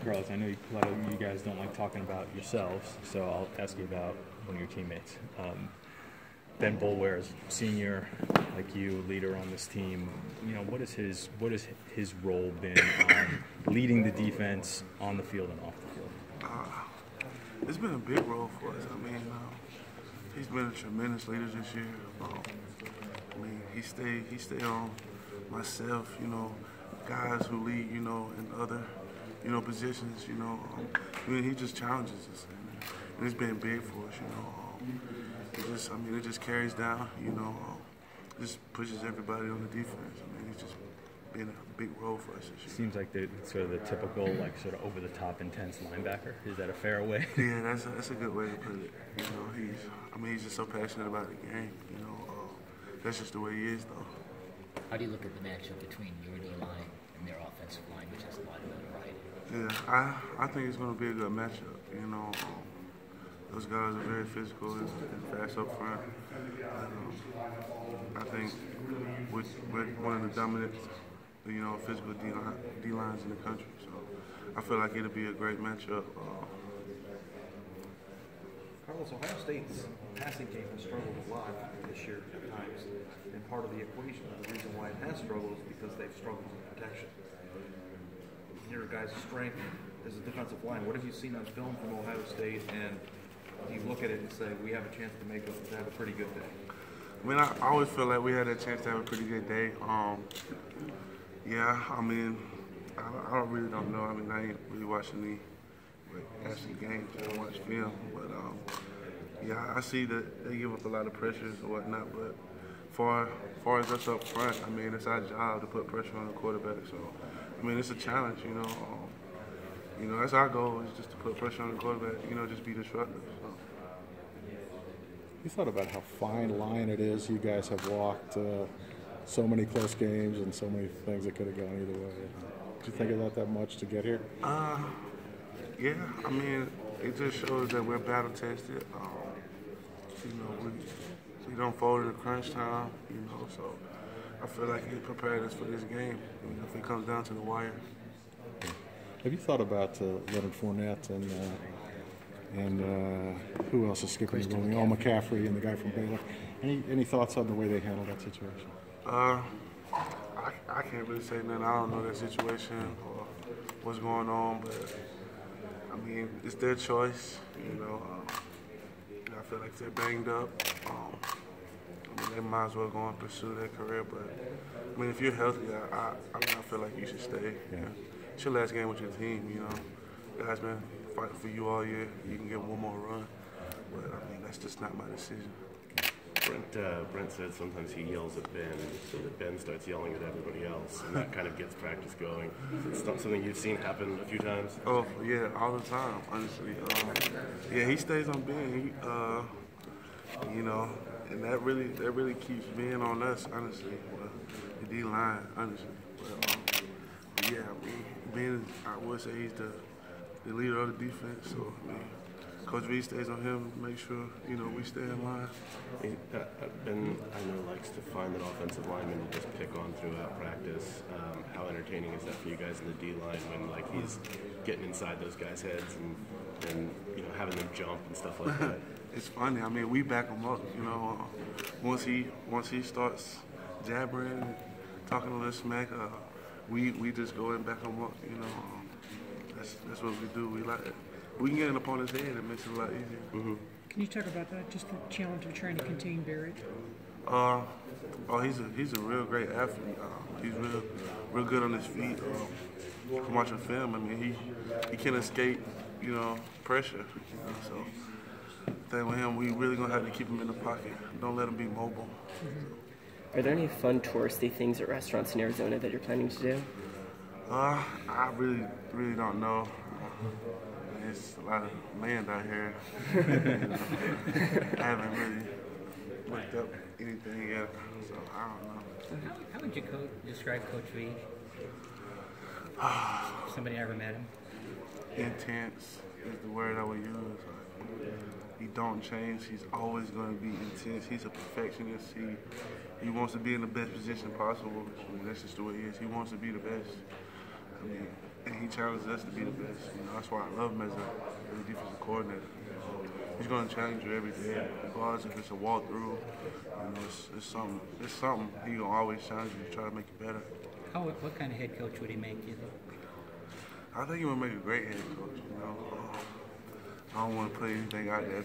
Carlos, I know a lot of you guys don't like talking about yourselves, so I'll ask you about one of your teammates. Ben Boulware's senior, like you, leader on this team. You know, what has his role been on leading the defense on the field and off the field? It's been a big role for us. I mean, he's been a tremendous leader this year. I mean, he stayed on myself, you know, guys who lead, you know, in other, you know, positions, you know. I mean, he just challenges us, and it's been big for us, you know. It just carries down, you know, just pushes everybody on the defense. I mean, he's just been a big role for us this year. Seems like the sort of the typical, like, sort of over-the-top, intense linebacker. Is that a fair way? Yeah, that's a good way to put it. You know, he's just so passionate about the game. You know, that's just the way he is, though. How do you look at the matchup between your D-line and their offensive line, which has a lot of notoriety? Yeah, I think it's going to be a good matchup. You know, those guys are very physical and fast up front. I think we're one of the dominant, you know, physical D-lines in the country. So I feel like it'll be a great matchup. Carlos, Ohio State's passing game has struggled a lot this year at times, and part of the equation, the reason why it has struggled is because they've struggled with protection. Your guys' strength as a defensive line, what have you seen on film from Ohio State, and do you look at it and say, we have a chance to have a pretty good day? I mean, I always feel like we had a chance to have a pretty good day. Yeah, I mean, I really don't know. I mean, I ain't really watching the actual games. I watch film, but yeah, I see that they give up a lot of pressures and whatnot. But far as us up front, I mean, it's our job to put pressure on the quarterback. So, I mean, it's a challenge, you know. You know, that's our goal, is just to put pressure on the quarterback. You know, just be disruptive. So. You thought about how fine a line it is. You guys have walked so many close games and so many things that could have gone either way. Did you think about that much to get here? Yeah, I mean, it just shows that we're battle tested. You know, we don't fold in the crunch time, you know, so I feel like it prepared us for this game, you know, if it comes down to the wire. Have you thought about Leonard Fournette and who else is skipping the rolling? McCaffrey and the guy from Baylor. Any thoughts on the way they handled that situation? I can't really say nothing. I don't know that situation or what's going on, but I mean, it's their choice. You know, I feel like if they're banged up, I mean, they might as well go and pursue their career. But I mean, if you're healthy, I feel like you should stay. Yeah. It's your last game with your team. You know, guys been fighting for you all year. You can get one more run, but I mean, that's just not my decision. Brent said sometimes he yells at Ben, so that Ben starts yelling at everybody else, and that kind of gets practice going. It's not something you've seen happen a few times? Oh, yeah, all the time, honestly. Yeah, he stays on Ben. You know, and that really keeps being on us, honestly. Well, the D-line, honestly. But yeah, I mean, Ben, I would say he's the leader of the defense, so I mean, Coach V stays on him to make sure, you know, we stay in line. Ben, I know, likes to find that offensive lineman to just pick on throughout practice. How entertaining is that for you guys in the D-line when, like, he's getting inside those guys' heads and you know, having them jump and stuff like that? It's funny. I mean, we back him up, you know. Once he starts jabbering and talking a little smack, we just go and back him up, you know. That's what we do. We can get an opponent's head. It makes it a lot easier. Mm-hmm. Can you talk about that? Just the challenge of trying to contain Barrett. He's a real great athlete. He's real good on his feet. From watching film, I mean, he can escape, you know, pressure. You know, so I think with him, we really gonna have to keep him in the pocket. Don't let him be mobile. Are there any fun touristy things at restaurants in Arizona that you're planning to do? I really don't know. There's a lot of land out here. You know, I haven't really looked up anything yet, so I don't know. How would you describe Coach V? Somebody ever met him? Intense is the word I would use. He don't change. He's always going to be intense. He's a perfectionist. He wants to be in the best position possible. I mean, that's just the way he is. He wants to be the best. I mean, and he challenges us to be the best. You know, that's why I love him as a defensive coordinator. He's going to challenge you every day, regardless if it's a walkthrough. You know, it's something. It's something. He's going to always challenge you to try to make you better. What kind of head coach would he make you? I think he would make a great head coach. You know, I don't want to put anything out there,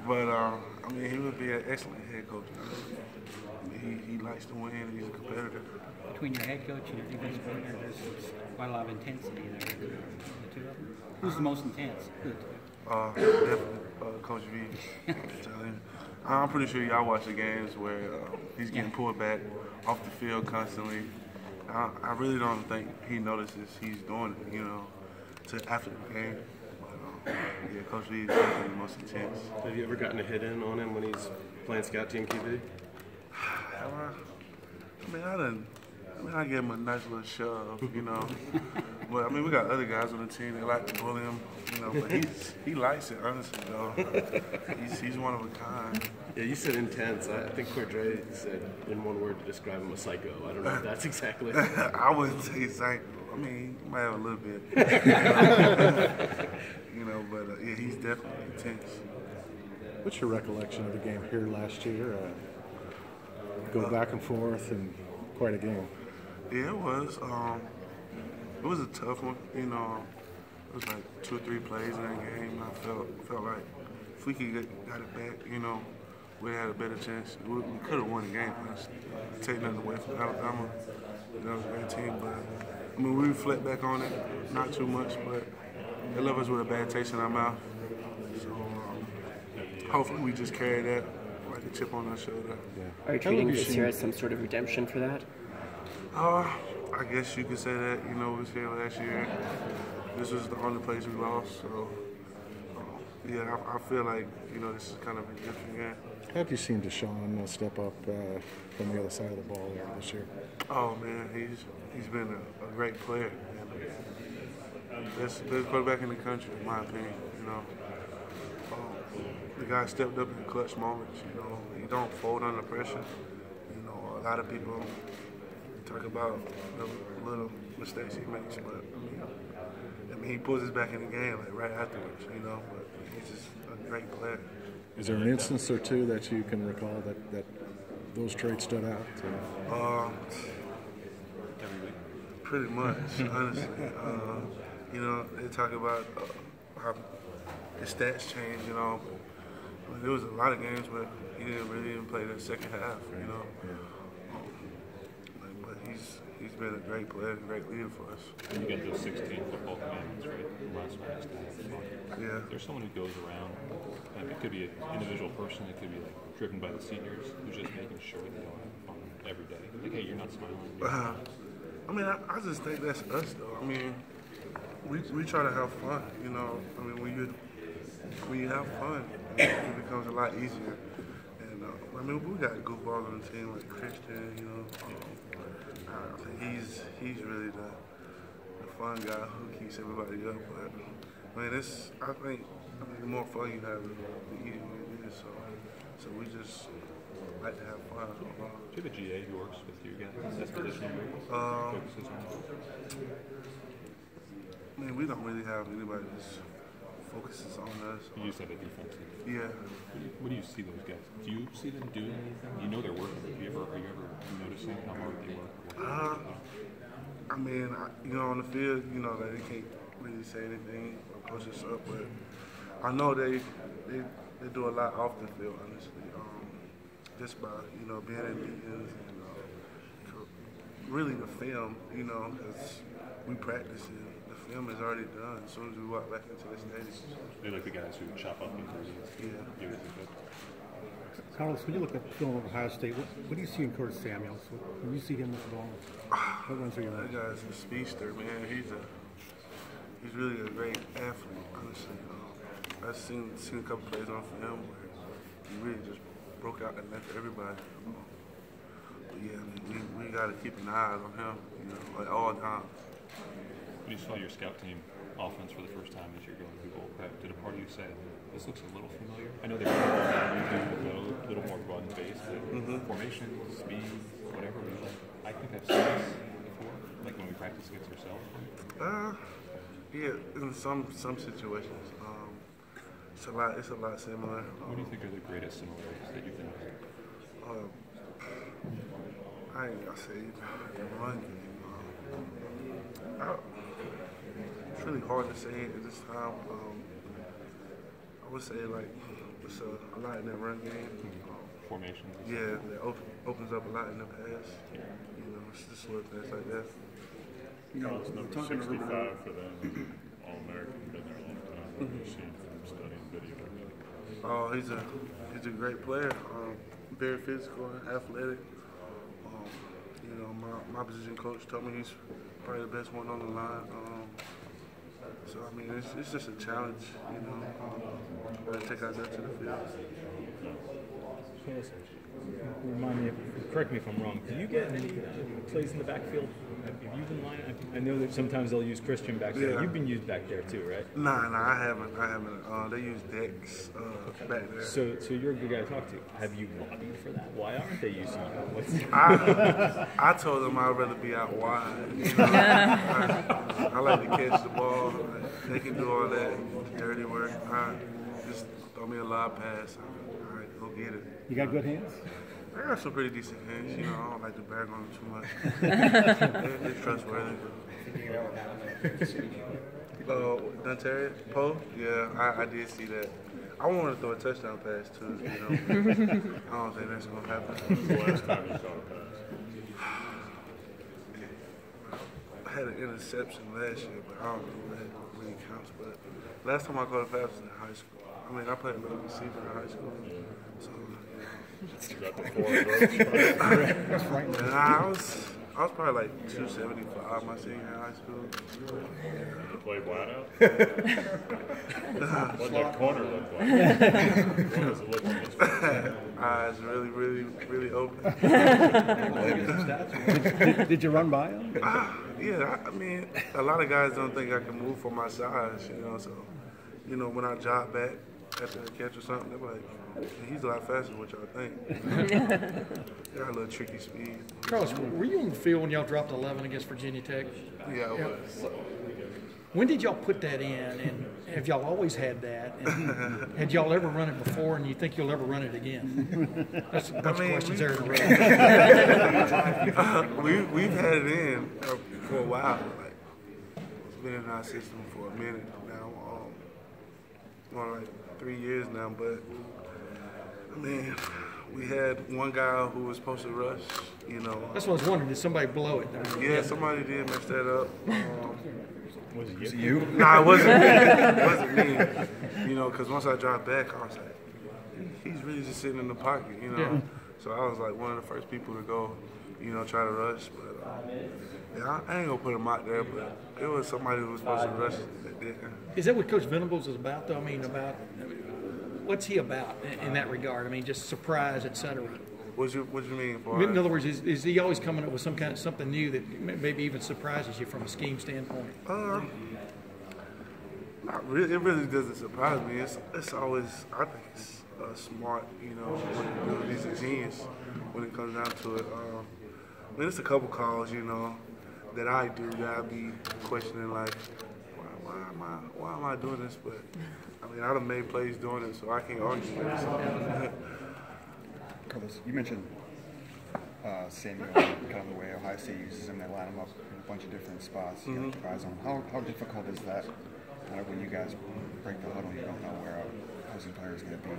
but I mean, he would be an excellent head coach. You know? He likes to win. He's a competitor. Between your head coach and your defensive coordinator, there's quite a lot of intensity there. The two of them. Who's the most intense? Definitely Coach V. I'm pretty sure y'all watch the games where he's getting pulled back off the field constantly. I really don't think he notices he's doing it, you know, after the game. But, yeah, Coach V is definitely the most intense. Have you ever gotten a hit in on him when he's playing scout team QB? I give him a nice little shove, you know. But I mean, we got other guys on the team that like to bully him, you know. But he likes it, honestly, though. He's one of a kind. Yeah, you said intense. I think Cordray said in one word to describe him a psycho. I don't know if that's exactly. I wouldn't say psycho. I mean, he might have a little bit. You know, but yeah, he's definitely intense. What's your recollection of the game here last year? Go back and forth and quite a game. Yeah, it was. It was a tough one. You know, it was like 2 or 3 plays in that game. I felt like if we could got it back, you know, we had a better chance. We could have won the game. Honestly. Take nothing away from Alabama. That was a great team, but I mean, we reflect back on it, not too much, but they left us with a bad taste in our mouth. So hopefully we just carry that like a chip on our shoulder. Yeah. Are you treating this year as some sort of redemption for that? I guess you could say that. You know, we was here last year. This was the only place we lost, so yeah, I feel like, you know, this is kind of a different game. How have you seen Deshaun step up from the other side of the ball there this year? Oh man, he's been a great player. Best quarterback in the country, in my opinion. You know, the guy stepped up in clutch moments. You know, he don't fold under pressure. You know, a lot of people talk about the little mistakes he makes, but I mean, he pulls us back in the game like right afterwards. You know, but he's just a great player. Is there an instance or two that you can recall that those traits stood out? Pretty much, honestly. You know, they talk about how the stats change, you know. But there was a lot of games where he didn't really even play that second half, you know. But he's been a great player, a great leader for us. And you got those 16 football commandments, right? Last Wednesday. Yeah. There's someone who goes around. It could be an individual person. It could be like driven by the seniors who's just making sure they don't have fun every day. Like, hey, you're not smiling. I mean, I just think that's us, though. I mean, we try to have fun, you know. I mean, when you have fun, it becomes a lot easier. And I mean, we got goofballs on the team like Christian, you know. I think he's really the fun guy who keeps everybody up. But I mean, the more fun you have, the easier it is. So we just like to have fun. Do you have a GA who works with you guys? That's position focuses on. I mean, we don't really have anybody that focuses on us. You just have a defense. Yeah. What do you see those guys? Do you see them doing anything? You know they're working. Are you ever noticing how hard they work? I mean, you know, on the field, you know, that they can't really say anything or push us up, but I know they do a lot off the field, honestly. Just by, you know, being in meetings and really the film, you know, because we practice it. The film is already done as soon as we walk back into the stadium. They like the guys who chop up into Yeah. Carlos, when you look at the film of Ohio State, what do you see in Curtis Samuels? When you see him with the ball, what runs through your mind? That guy's a speedster, man. He's really a great athlete, honestly. I've seen a couple plays on film where he really just broke out and left everybody. But yeah, I mean, we got to keep an eye on him, you know, at all times. When you saw your scout team offense for the first time as you're going through bowl prep, did a part of you say, this looks a little familiar? I know they're a little more run-based, but formation, speed, whatever. I think I've seen this before. Like when we practice against yourself? Yeah, in some situations. It's a lot similar. What do you think are the greatest similarities that you think? I ain't gonna say the run game. It's really hard to say at this time. I would say like it's a lot in that run game. Formations. Yeah, that opens up a lot in the pass. You know, it's just little things like that. Carlos, number 65 for them, All-American, been there a long time. What have you seen from studying video? Oh, he's a great player. Very physical, athletic. You know, my position coach told me he's probably the best one on the line. So I mean, it's just a challenge. You know, to take out there to the field. Remind me, correct me if I'm wrong. Do you get any plays in the backfield? Have you been lining? I know that sometimes they'll use Christian back there. Yeah. You've been used back there too, right? Nah, I haven't. They use Dex back there. So you're a good guy to talk to. Have you lobbied for that? Why aren't they using you? I told them I'd rather be out wide. You know? I like to catch the ball. They can do all that dirty work. Just throw me a lob pass. All right, go get it. You got good hands? I got some pretty decent hands. You know, I don't like to brag on them too much. They're trustworthy. Dontaria Poe? Yeah, I did see that. I wanted to throw a touchdown pass too. You know, I don't think that's gonna happen. When's the last time you saw a pass? I had an interception last year, but I don't know if that really counts. But last time I caught a pass was in high school. I mean, I played a little receiver in high school, so. Is that the 4 That's right. And I was probably like 275 my senior in high school. You play wide out? What that corner look like? What does it look like? Eyes really open. Did you run by him? Yeah, I mean, a lot of guys don't think I can move for my size, you know, so, you know, when I jog back after a catch or something, they're like, he's a lot faster than what y'all think. Got a little tricky speed. Carlos, were you on the field when y'all dropped 11 against Virginia Tech? Yeah, I was. When did y'all put that in, and have y'all always had that? And had y'all ever run it before, and you think you'll ever run it again? That's a bunch of questions there in a row. We've had it in for a while. Like, it's been in our system for a minute now. Going like 3 years now, but I mean, we had one guy who was supposed to rush, you know. That's what I was wondering. Did somebody blow it? Yeah, somebody did mess that up. Was it you? Nah, it wasn't me. It wasn't me. You know, because once I dropped back, I was like, he's really just sitting in the pocket, you know. Yeah. So I was like one of the first people to go, you know, try to rush. But yeah, I ain't gonna put him out there, but it was somebody who was supposed to rush that didn't. Is that what Coach Venables is about, though? I mean, what's he about in that regard? I mean, just surprise, et cetera. What you mean? For In other words, is he always coming up with some kind of something new that maybe even surprises you from a scheme standpoint? Not really. It really doesn't surprise me. It's always, I think it's smart, you know, he's a genius when it comes down to it. I mean, it's a couple calls, you know, that I do that I be questioning like, why am I doing this? But I mean, I done made plays doing it, so I can't argue with it. So. Carlos, you mentioned Samuel, kind of the way Ohio State uses him. They line him up in a bunch of different spots. You got your eyes on him. How difficult is that when you guys break the huddle? You don't know where a opposing player is going to be.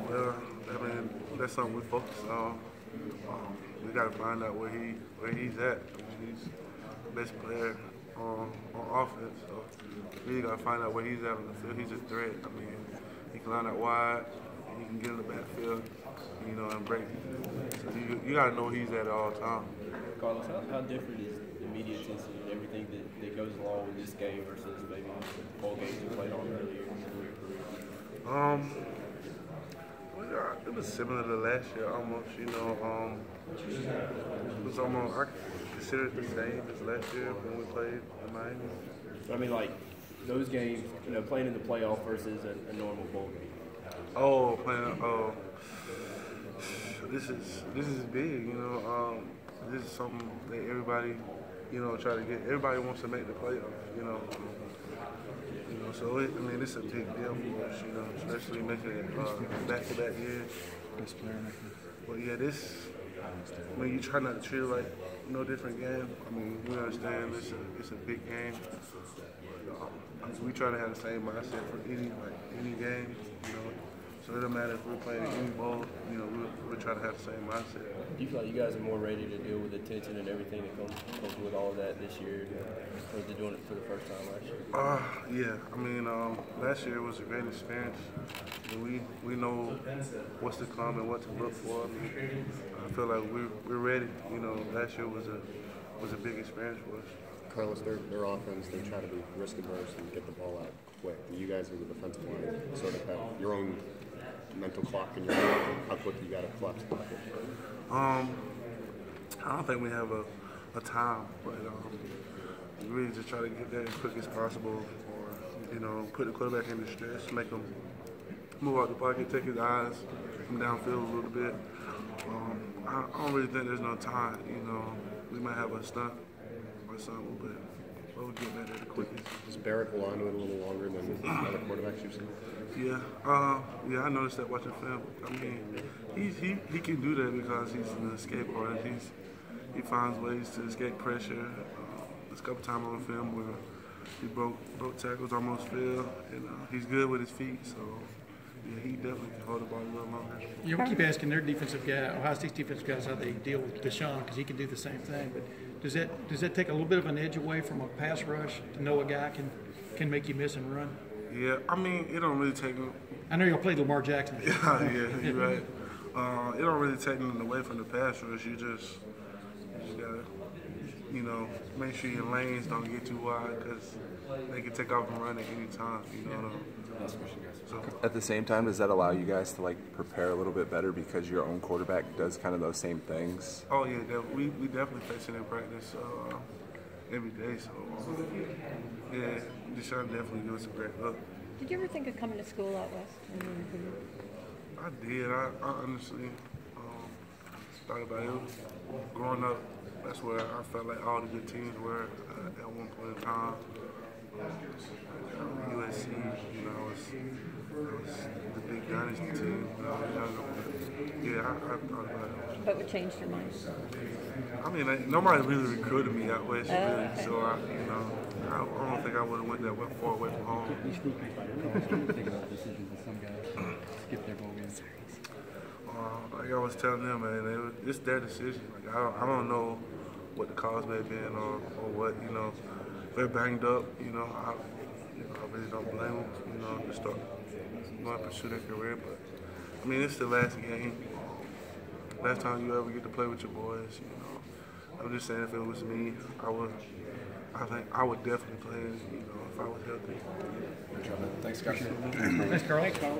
Well, I mean, that's something we focus on. We got to find out where he's at. He's the best player on offense, so we really got to find out where he's at on the field. He's a threat. I mean, he can line out wide, he can get in the backfield, you know, and break. So you got to know where he's at all times. Carlos, how different is the media attention and everything that goes along with this game versus maybe the bowl games you played on earlier in your career? It was similar to last year almost, you know. It was almost, I consider it the same as last year when we played in Miami. I mean, like, those games, you know, playing in the playoff versus a normal bowl game. This is big, you know. This is something that everybody try to get. Everybody wants to make the playoffs, So it's a big deal for us, especially making it back-to-back years. But yeah, you try not to treat it like no different game. We understand it's a big game. We try to have the same mindset for any game, So it doesn't matter if we're playing any bowl, we're trying to have the same mindset. Do you feel like you guys are more ready to deal with the tension and everything that comes with all of that this year, or is it doing it for the first time last year? Yeah. Last year was a great experience. We know what's to come and what to look for. I feel like we're ready. Last year was a big experience for us. Carlos, their offense, they try to be risk averse and get the ball out quick. You guys as a defensive line sort of have your own mental clock in your head, how quick you got to collapse the pocket. I don't think we have a time, but we really just try to get there as quick as possible, or put the quarterback in distress, make him move out the pocket, take his eyes from downfield a little bit. I don't really think there's no time. We might have a stunt or something, but we'll get better the quickest. Does Barrett hold on to it a little longer than other quarterbacks you've seen? Yeah, I noticed that watching film. He can do that because he's an escape artist. He finds ways to escape pressure. There's a couple times on film where he broke tackles, almost fell, and he's good with his feet. So yeah, he definitely can hold the ball a little longer. We keep asking their defensive guy, Ohio State's defensive guys, how they deal with Deshaun because he can do the same thing. But does that take a little bit of an edge away from a pass rush to know a guy can make you miss and run? Yeah, it don't really take him. I know y'all played Lamar Jackson. Yeah, you're right. It don't really take him away from the pass rush. You just gotta, make sure your lanes don't get too wide because they can take off and run at any time. So, at the same time, does that allow you guys to prepare a little bit better because your own quarterback does kind of those same things? Oh yeah, we definitely face it in practice every day. So yeah, Deshaun definitely gives us a great look. Did you ever think of coming to school out west? I did. I honestly thought about it. Growing up, that's where I felt like all the good teams were at one point in time. USC, was the big dynasty team when I was younger. But yeah, I thought about it. But what changed your mind? Nobody really recruited me out west, really. So I don't think I would have went that far away from home. Like I was telling them, man, it's their decision. I don't know what the cause may have been or what, if they're banged up, I really don't blame them, to start going to pursue their career. But it's the last game. Last time you ever get to play with your boys, I'm just saying if it was me, I would definitely play, if I was healthy. Thanks, Carl. Thanks, Carl.